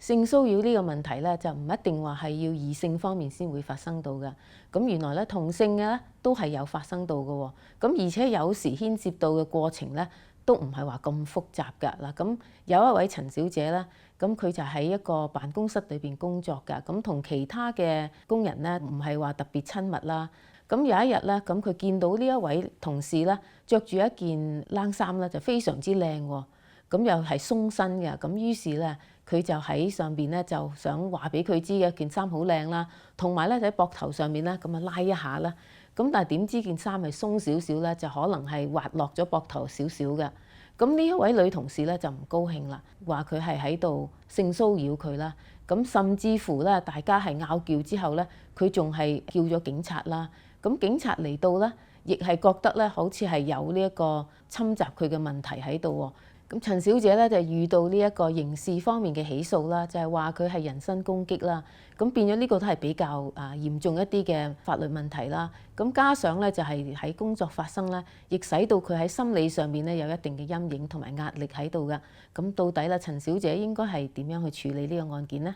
性騷擾呢個問題咧，就唔一定話係要異性方面先會發生到嘅。咁原來咧同性嘅咧都係有發生到嘅喎。咁而且有時牽涉到嘅過程咧都唔係話咁複雜㗎。嗱，咁有一位陳小姐咧，咁佢就喺一個辦公室裏邊工作㗎。咁同其他嘅工人咧唔係話特別親密啦。咁有一日咧，咁佢見到呢一位同事咧着住一件冷衫咧就非常之靚喎。咁又係鬆身嘅，咁於是咧，佢就喺上邊咧就想話俾佢知嘅件衫好靚啦，同埋咧喺膊頭上面咧咁啊拉一下啦。咁但係點知件衫係鬆少少咧，就可能係滑落咗膊頭少少嘅。咁呢一位女同事咧就唔高興啦，話佢係喺度性騷擾佢啦。咁甚至乎咧，大家係拗撬之後咧，佢仲係叫咗警察啦。咁警察嚟到咧，亦係覺得咧好似係有呢一個侵襲佢嘅問題喺度喎。咁陳小姐咧就遇到呢一個刑事方面嘅起訴啦，就係話佢係人身攻擊啦。咁變咗呢個都係比較嚴重一啲嘅法律問題啦。咁加上咧就係喺工作發生咧，亦使到佢喺心理上面咧有一定嘅陰影同埋壓力喺度噶。咁到底啦，陳小姐應該係點樣去處理呢個案件呢？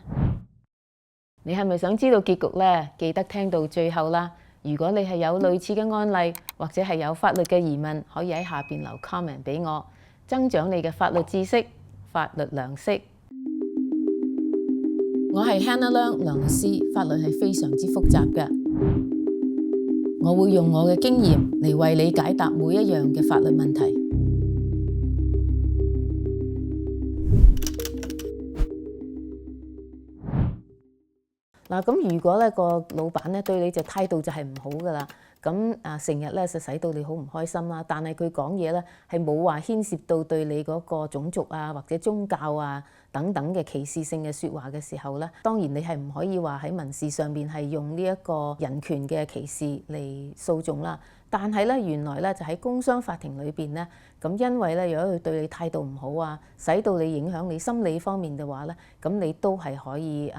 你係咪想知道結局呢？記得聽到最後啦。如果你係有類似嘅案例，或者係有法律嘅疑問，可以喺下邊留 comment 俾我。增長你嘅法律知識、法律常識。我係 Hannah 梁律師，法律係非常之複雜嘅。我會用我嘅經驗嚟為你解答每一樣嘅法律問題。嗱，咁如果咧個老闆咧對你就態度就係唔好噶啦。咁成日咧就使到你好唔開心啦，但係佢講嘢咧係冇話牽涉到對你嗰個種族啊或者宗教啊等等嘅歧視性嘅説話嘅時候咧，當然你係唔可以話喺民事上邊係用呢一個人權嘅歧視嚟訴訟啦。但係咧原來咧就喺工商法庭裏邊咧，咁因為咧如果佢對你態度唔好啊，使到你影響你心理方面嘅話咧，咁你都係可以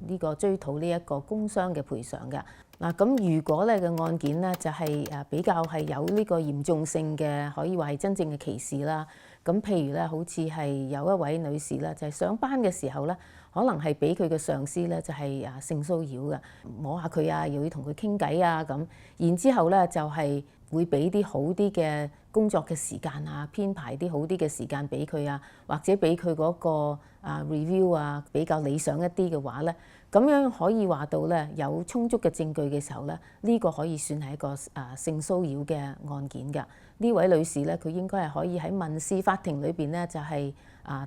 呢個追討呢一個工傷嘅賠償嘅。嗱，咁如果咧嘅案件咧就係比較係有呢個嚴重性嘅，可以話係真正嘅歧視啦。咁譬如咧，好似係有一位女士咧，就係上班嘅時候咧，可能係俾佢嘅上司咧就係性騷擾嘅，摸下佢啊，又要同佢傾偈啊咁。然之後咧就係會俾啲好啲嘅工作嘅時間啊，編排啲好啲嘅時間俾佢啊，或者俾佢嗰個review 啊比較理想一啲嘅話咧，咁樣可以話到咧有充足嘅證據嘅時候咧，呢個可以算係一個性騷擾嘅案件㗎。呢位女士咧，佢應該係可以喺民事法庭裏邊咧就係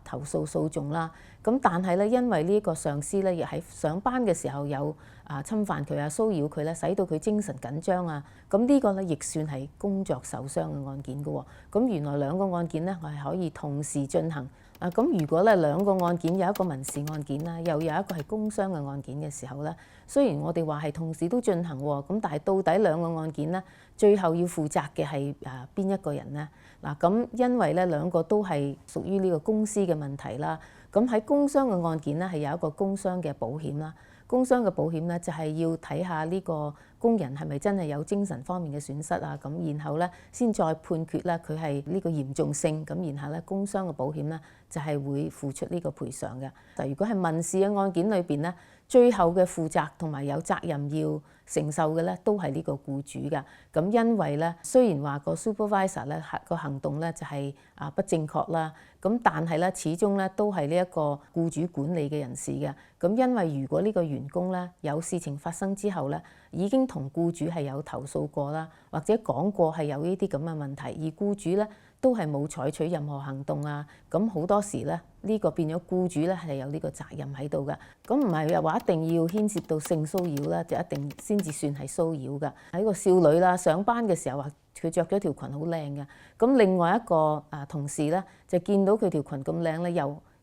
投訴訴訟啦。咁但係咧，因為呢個上司咧亦喺上班嘅時候有侵犯佢啊、騷擾佢咧，使到佢精神緊張啊。咁呢個咧亦算係工作受傷嘅案件㗎喎。咁原來兩個案件咧，我係可以同時進行。咁如果咧兩個案件有一個民事案件啦，又有一個係工傷嘅案件嘅時候咧，雖然我哋話係同時都進行喎，咁但係到底兩個案件咧，最後要負責嘅係邊一個人呢？嗱，咁因為咧兩個都係屬於呢個公司嘅問題啦。咁喺工傷嘅案件咧係有一個工傷嘅保險啦。工傷嘅保險咧就係要睇下呢個工人係咪真係有精神方面嘅損失啊，咁然後咧先再判決咧佢係呢個嚴重性，咁然後咧工傷嘅保險咧就係會付出呢個賠償嘅。但如果係民事嘅案件裏邊咧，最後嘅負責同埋有責任要承受嘅咧都係呢個僱主㗎。咁因為咧雖然話個 supervisor 咧個行動咧就係不正確啦，咁但係咧始終咧都係呢一個僱主管理嘅人士嘅。咁因為如果呢個員工咧有事情發生之後咧，已經同僱主係有投訴過啦，或者講過係有呢啲咁嘅問題，而僱主咧都係冇採取任何行動啊，咁好多時咧呢個變咗僱主咧係有呢個責任喺度㗎。咁唔係話一定要牽涉到性騷擾啦，就一定先至算係騷擾㗎。喺個少女啦上班嘅時候話佢着咗條裙好靚嘅，咁另外一個同事咧就見到佢條裙咁靚咧，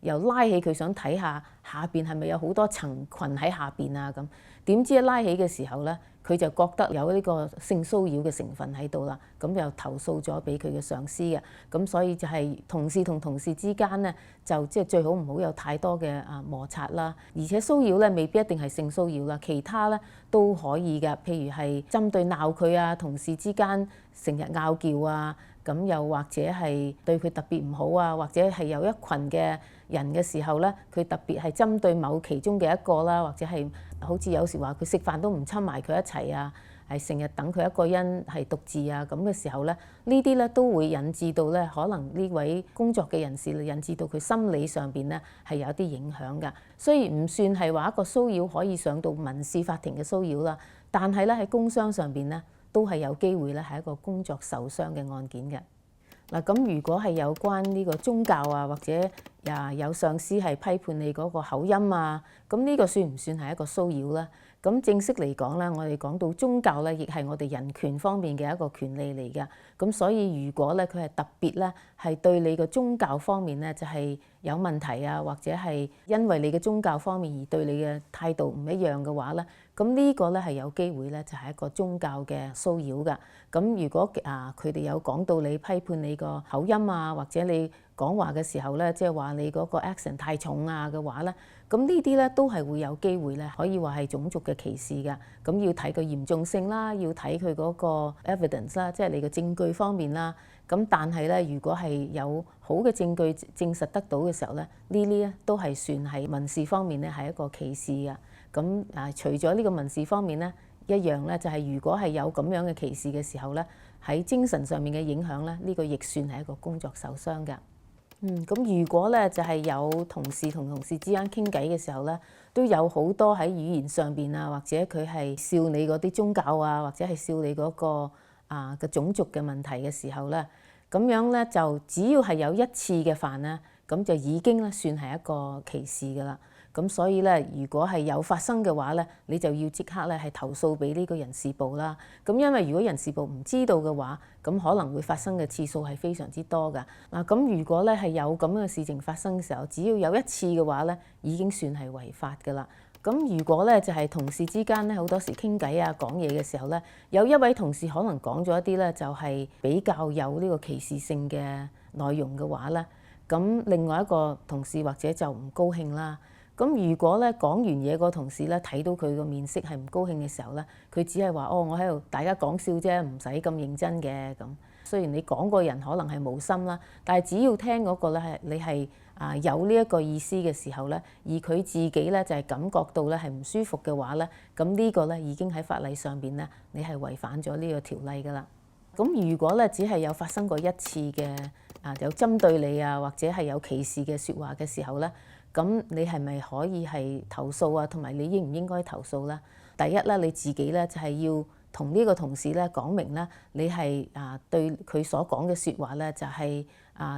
又拉起佢想睇下下邊係咪有好多層裙喺下邊啊咁。點知一拉起嘅時候咧，佢就覺得有呢個性騷擾嘅成分喺度啦，咁又投訴咗俾佢嘅上司嘅。咁所以就係同事同同事之間咧，就即係最好唔好有太多嘅摩擦啦。而且騷擾咧未必一定係性騷擾啦，其他咧都可以嘅，譬如係針對鬧佢啊，同事之間成日拗撬啊，咁又或者係對佢特別唔好啊，或者係有一群嘅人嘅時候咧，佢特別係針對某其中嘅一個啦，或者係好似有時話佢食飯都唔親埋佢一齊啊，係成日等佢一個人係獨自啊咁嘅時候咧，呢啲咧都會引致到咧可能呢位工作嘅人士引致到佢心理上邊咧係有啲影響㗎。雖然唔算係話一個騷擾可以上到民事法庭嘅騷擾啦，但係咧喺工傷上邊咧都係有機會咧係一個工作受傷嘅案件嘅。嗱，咁如果係有關呢個宗教啊，或者有上司係批判你嗰個口音啊，咁呢個算唔算係一個騷擾咧？咁正式嚟講咧，我哋講到宗教咧，亦係我哋人權方面嘅一個權利嚟嘅。咁所以如果咧佢係特別咧，係對你個宗教方面咧就係有問題啊，或者係因為你嘅宗教方面而對你嘅態度唔一樣嘅話咧，咁呢個咧係有機會咧就係一個宗教嘅騷擾㗎。咁如果佢哋有講到你批判你個口音啊，或者你講話嘅時候咧，即係話你嗰個 accent 太重啊嘅話咧，咁呢啲咧都係會有機會咧，可以話係種族嘅歧視㗎。咁要睇佢嚴重性啦，要睇佢嗰個 evidence 啦，即係你嘅證據方面啦。咁但係咧，如果係有好嘅證據證實得到嘅時候咧，呢啲咧都係算係民事方面咧係一個歧視㗎。咁除咗呢個民事方面咧，一樣咧就係如果係有咁樣嘅歧視嘅時候咧，喺精神上面嘅影響咧，呢個亦算係一個工作受傷㗎。咁如果咧就係有同事同同事之間傾偈嘅時候咧，都有好多喺語言上邊啊，或者佢係笑你嗰啲宗教啊，或者係笑你嗰個嘅種族嘅問題嘅時候咧，咁樣咧就只要係有一次嘅犯咧，咁就已經咧算係一個歧視㗎啦。咁所以咧，如果係有發生嘅話咧，你就要即刻咧係投訴俾呢個人事部啦。咁因為如果人事部唔知道嘅話，咁可能會發生嘅次數係非常之多㗎。咁如果咧係有咁樣嘅事情發生嘅時候，只要有一次嘅話咧，已經算係違法㗎啦。咁如果咧就係同事之間咧好多時傾偈啊講嘢嘅時候咧，有一位同事可能講咗一啲咧就係比較有呢個歧視性嘅內容嘅話咧，咁另外一個同事或者就唔高興啦。咁如果咧講完嘢個同事咧睇到佢個面色係唔高興嘅時候咧，佢只係話我喺度大家講笑啫，唔使咁認真嘅咁。雖然你講個人可能係無心啦，但係只要聽嗰個咧係你係有呢一個意思嘅時候咧，而佢自己咧就係感覺到咧係唔舒服嘅話咧，咁呢個咧已經喺法例上邊咧你係違反咗呢個條例㗎啦。咁如果咧只係有發生過一次嘅有針對你啊，或者係有歧視嘅説話嘅時候咧，咁你係咪可以係投訴啊？同埋你應唔應該投訴咧？第一咧，你自己咧就係要同呢個同事咧講明咧，你係對佢所講嘅説話咧就係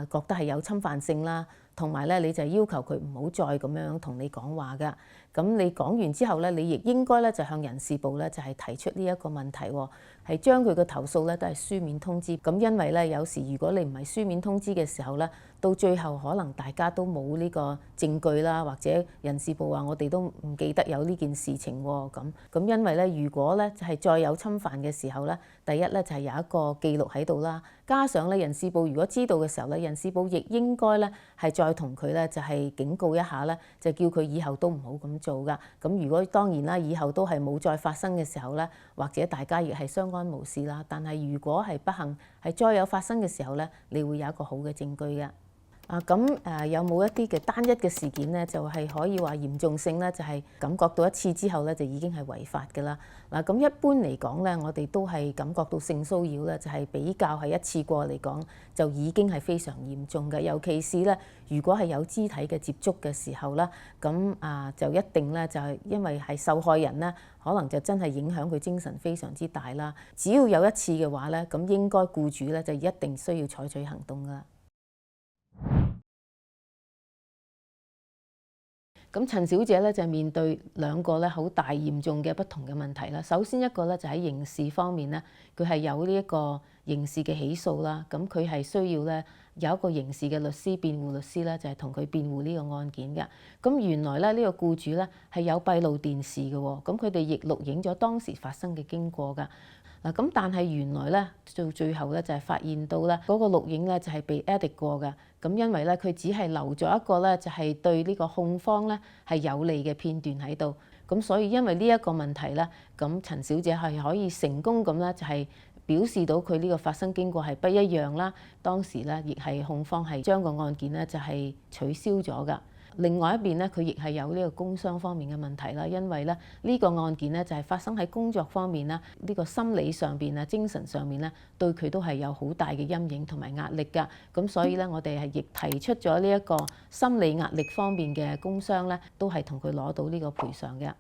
覺得係有侵犯性啦，同埋咧你就要求佢唔好再咁樣同你講話㗎。咁你講完之後咧，你亦應該咧就向人事部咧就係提出呢一個問題喎，係將佢嘅投訴咧都係書面通知。咁因為咧有時如果你唔係書面通知嘅時候咧，到最後可能大家都冇呢個證據啦，或者人事部話我哋都唔記得有呢件事情喎。咁因為咧如果咧就係再有侵犯嘅時候咧，第一咧就係有一個記錄喺度啦，加上咧人事部如果知道嘅時候咧，人事部亦應該咧係再同佢咧就係警告一下咧，就叫佢以後都唔好咁做㗎。咁如果當然啦，以後都係冇再發生嘅時候咧，或者大家亦係相安無事啦。但係如果係不幸係再有發生嘅時候咧，你會有一個好嘅證據嘅。有冇一啲嘅單一嘅事件咧，就係可以話嚴重性咧，就係感覺到一次之後咧，就已經係違法㗎啦。咁一般嚟講咧，我哋都係感覺到性騷擾咧，就係比較係一次過嚟講，就已經係非常嚴重嘅。尤其是咧，如果係有肢體嘅接觸嘅時候啦，咁就一定咧就係因為係受害人咧，可能就真係影響佢精神非常之大啦。只要有一次嘅話咧，咁應該僱主咧就一定需要採取行動㗎。咁陳小姐咧就面對兩個咧好大嚴重嘅不同嘅問題啦。首先一個咧就喺刑事方面咧，佢係有呢一個刑事嘅起訴啦。咁佢係需要咧有一個刑事嘅律師、辯護律師咧，就係同佢辯護呢個案件嘅。咁原來咧呢個僱主咧係有閉路電視嘅喎，咁佢哋亦錄影咗當時發生嘅經過㗎。咁但係原來咧到最後咧就係發現到咧嗰個錄影咧就係被 edit 過嘅。咁因為咧佢只係留咗一個咧就係對呢個控方咧係有利嘅片段喺度。咁所以因為呢一個問題咧，咁陳小姐係可以成功咁咧就係表示到佢呢個發生經過係不一樣啦。當時咧亦係控方係將個案件咧就係取消咗㗎。另外一邊咧，佢亦係有呢個工傷方面嘅問題啦，因為咧呢個案件咧就係發生喺工作方面啦，呢個心理上邊啊、精神上面咧，對佢都係有好大嘅陰影同埋壓力㗎。咁所以咧，我哋係亦提出咗呢一個心理壓力方面嘅工傷咧，都係同佢攞到呢個賠償嘅。